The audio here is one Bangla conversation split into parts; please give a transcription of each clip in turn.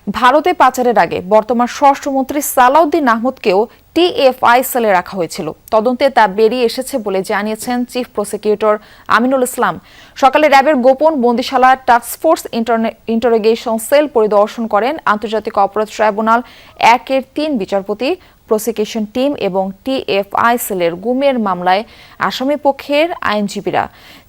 ভারতে পাচারের আগে বর্তমান স্বরাষ্ট্রমন্ত্রী সালাউদ্দিন আহমদকেও টিএফআই সেলে রাখা হয়েছিল। তদন্তে তা বেরিয়ে এসেছে বলে জানিয়েছেন চিফ প্রসিকিউটর আমিনুল ইসলাম। সকালে র্যাবের গোপন বন্দিশালা টাস্কফোর্স ইন্টারোগেশন সেল পরিদর্শন করেন আন্তর্জাতিক অপরাধ ট্রাইব্যুনাল 1-এর 3 বিচারপতি, প্রসিকিউশন টিম এবং টিএফআই সেলের গুমের মামলায় আসামি পক্ষের আইনজীবীরা।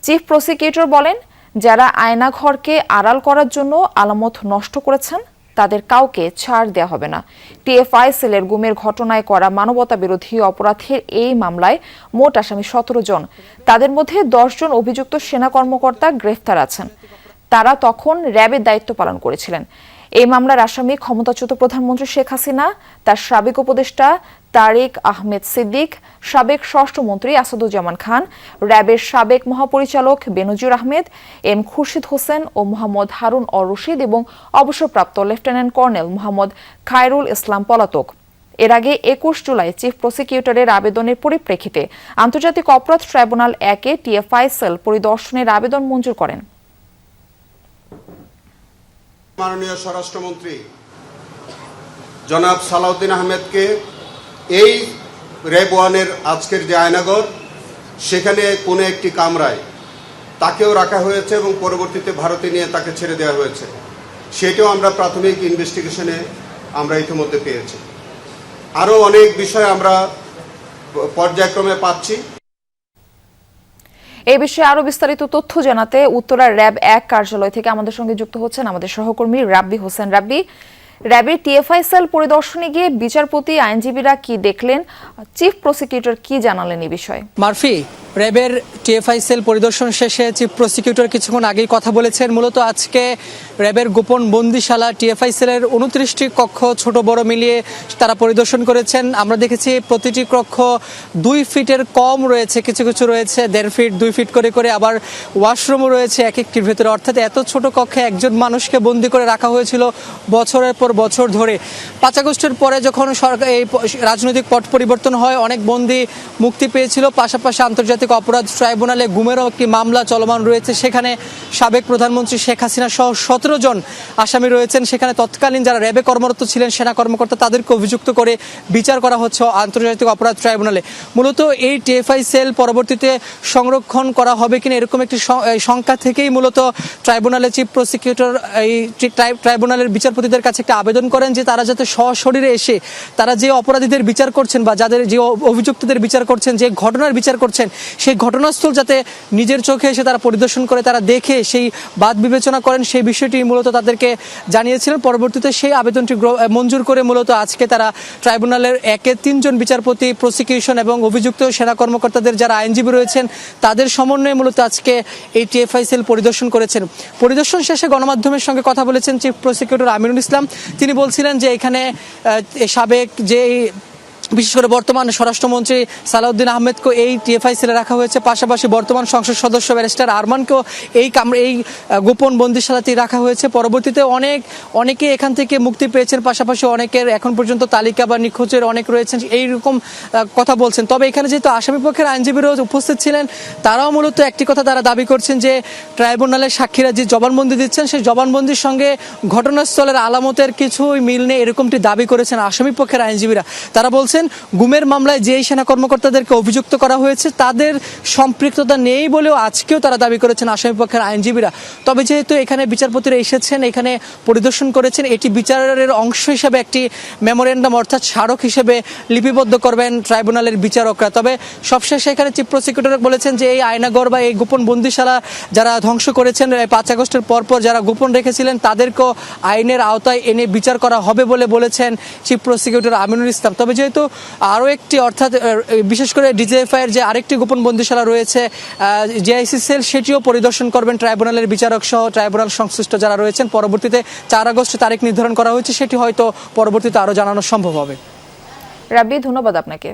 চিফ প্রসিকিউটর বলেন, যারা আয়নাঘরকে আড়াল করার জন্য আলামত নষ্ট করেছেন তাদের কাউকে ছাড় দেওয়া হবে না। টিএফআই সেলের গুমের ঘটনায় করা মানবতা বিরোধী অপরাধের এই মামলায় মোট আসামি 17 জন। তাদের মধ্যে 10 জন অভিযুক্ত সেনা কর্মকর্তা গ্রেফতার আছেন। তারা তখন র্যাবের দায়িত্ব পালন করেছিলেন। এই মামলার আসামি ক্ষমতাচ্যুত প্রধানমন্ত্রী শেখ হাসিনা, তার সাবেক উপদেষ্টা তারেক আহমেদ সিদ্দিক, সাবেক স্বরাষ্ট্রমন্ত্রী আসাদুজ্জামান খান, র্যাবের সাবেক মহাপরিচালক বেনজির আহমেদ, এম খুরশিদ হোসেন ও মোহাম্মদ হারুন অর রশিদ এবং অবসরপ্রাপ্ত লেফটেন্যান্ট কর্নেল মোহাম্মদ খায়রুল ইসলাম পলাতক। এর আগে 21 জুলাই চিফ প্রসিকিউটরের আবেদনের পরিপ্রেক্ষিতে আন্তর্জাতিক অপরাধ ট্রাইব্যুনাল 1-এ টিএফআই সেল পরিদর্শনের আবেদন মঞ্জুর করেন। মাননীয় স্বরাষ্ট্রমন্ত্রী জনাব সালাউদ্দিন আহমেদকে এই র্যাব 1-এর আজকের যে আয়নাঘর, সেখানে কোনো একটি কামরায় তাকেও রাখা হয়েছে এবং পরবর্তীতে ভারতে নিয়ে তাকে ছেড়ে দেওয়া হয়েছে। সেটাও আমরা প্রাথমিক ইনভেস্টিগেশনে আমরা ইতিমধ্যে পেয়েছি। আরও অনেক বিষয় আমরা পর্যায়ক্রমে পাচ্ছি। এই বিষয়ে আরো বিস্তারিত তথ্য জানাতে উত্তরা র্যাব 1 কার্যালয় থেকে আমাদের সঙ্গে যুক্ত হচ্ছেন আমাদের সহকর্মী রাব্বি হোসেন। রাব্বি, র্যাবের টিএফআই সেল পরিদর্শনে গিয়ে বিচারপতি, আইনজীবীরা কি দেখলেন, চিফ প্রসিকিউটর কি জানালেন এই বিষয়ে? মারফি, র্যাবের টিএফআই সেল পরিদর্শন শেষে চিফ প্রসিকিউটর কিছুক্ষণ আগেই কথা বলেছেন। মূলত আজকে র্যাবের গোপন বন্দিশালা টিএফআই সেলের 29টি কক্ষ ছোট বড় মিলিয়ে তারা পরিদর্শন করেছেন। আমরা দেখেছি প্রতিটি কক্ষ 2 ফিটের কম রয়েছে, কিছু কিছু রয়েছে 1.5 ফিট 2 ফিট করে করে, আবার ওয়াশরুমও রয়েছে এক একটির ভেতরে। অর্থাৎ এত ছোট কক্ষে একজন মানুষকে বন্দি করে রাখা হয়েছিল বছরের পর বছর ধরে। 5 আগস্টের পরে যখন সরকার এই রাজনৈতিক পট পরিবর্তন হয়, অনেক বন্দি মুক্তি পেয়েছিল। পাশাপাশি আন্তর্জাতিক অপরাধ ট্রাইব্যুনালে গুমেরও একটি মামলা চলমান রয়েছে। সেখানে সাবেক প্রধানমন্ত্রী শেখ হাসিনা সহ 17 জন আসামি রয়েছেন। সেখানে তৎকালীন যারা র্যাবে কর্মরত ছিলেন সেনা কর্মকর্তা, তাদেরকে অভিযুক্ত করে বিচার করা হচ্ছে আন্তর্জাতিক অপরাধ ট্রাইব্যুনালে। মূলত এই টিএফআই সেল পরবর্তীতে সংরক্ষণ করা হবে কিনা এরকম একটি শঙ্কা থেকেই মূলত ট্রাইব্যুনালে চিফ প্রসিকিউটর এই ট্রাইব্যুনালের বিচারপতিদের কাছে একটা আবেদন করেন যে তারা যাতে সশরীরে এসে তারা যে অপরাধীদের বিচার করছেন বা যাদের যে অভিযুক্তদের বিচার করছেন, যে ঘটনার বিচার করছেন, সেই ঘটনাস্থল যাতে নিজের চোখে এসে তারা পরিদর্শন করে, তারা দেখে সেই বাদ বিবেচনা করেন, সেই বিষয়টি মূলত তাদেরকে জানিয়েছিলেন। পরবর্তীতে সেই আবেদনটি মঞ্জুর করে মূলত আজকে তারা ট্রাইব্যুনালের 1-এ 3 জন বিচারপতি, প্রসিকিউশন এবং অভিযুক্ত সেনা কর্মকর্তাদের যারা আইনজীবী রয়েছেন তাদের সমন্বয়ে মূলত আজকে এই টিএফআই সেল পরিদর্শন করেছেন। পরিদর্শন শেষে গণমাধ্যমের সঙ্গে কথা বলেছেন চিফ প্রসিকিউটর আমিনুল ইসলাম। তিনি বলছিলেন যে এখানে সাবেক যে বিশেষ করে বর্তমান স্বরাষ্ট্রমন্ত্রী সালাউদ্দিন আহমেদকে এই টিএফআই সেলে রাখা হয়েছে। পাশাপাশি বর্তমান সংসদ সদস্য ব্যারিস্টার আরমানকেও এই গোপন বন্দিশালাতেই রাখা হয়েছে। পরবর্তীতে অনেকে এখান থেকে মুক্তি পেয়েছেন। পাশাপাশি অনেকের এখন পর্যন্ত তালিকা বা নিখোঁজের অনেক রয়েছেন, এইরকম কথা বলছেন। তবে এখানে যেহেতু আসামিপক্ষের আইনজীবীরাও উপস্থিত ছিলেন, তারাও মূলত একটি কথা তারা দাবি করছেন যে ট্রাইব্যুনালের সাক্ষীরা যে জবানবন্দি দিচ্ছেন সেই জবানবন্দির সঙ্গে ঘটনাস্থলের আলামতের কিছুই মিল নেই, এরকমটি দাবি করেছেন আসামিপক্ষের আইনজীবীরা। তারা বলছেন গুমের মামলায় যেই সেনা কর্মকর্তাদেরকে অভিযুক্ত করা হয়েছে তাদের সম্পৃক্ততা নেই বলেও আজকেও তারা দাবি করেছেন আসামিপক্ষের আইনজীবীরা। তবে যেহেতু এখানে বিচারপতিরা এসেছেন, এখানে পরিদর্শন করেছেন, এটি বিচারের অংশ হিসেবে একটি মেমোরেন্ডাম অর্থাৎ স্মারক হিসেবে লিপিবদ্ধ করবেন ট্রাইব্যুনালের বিচারকরা। তবে সবশেষে এখানে চিফ প্রসিকিউটর বলেছেন যে এই আয়নাঘর বা এই গোপন বন্দিশালা যারা ধ্বংস করেছেন 5 আগস্টের পরপর যারা গোপন রেখেছিলেন তাদেরকেও আইনের আওতায় এনে বিচার করা হবে বলে বলেছেন চিফ প্রসিকিউটর আমিনুল ইসলাম। তবে যেহেতু আরও একটি অর্থাৎ বিশেষ করে ডিজিএফআইয়ের যে আরেকটি গোপন বন্দিশালা রয়েছে জিআইসি সেল, সেটিও পরিদর্শন করবেন ট্রাইব্যুনালের বিচারক সহ ট্রাইব্যুনাল সংশ্লিষ্ট যারা রয়েছেন। পরবর্তীতে 4 আগস্ট তারিখ নির্ধারণ করা হয়েছে, সেটি হয়তো পরবর্তীতে আরও জানানো সম্ভব হবে। রাব্বি, ধন্যবাদ আপনাকে।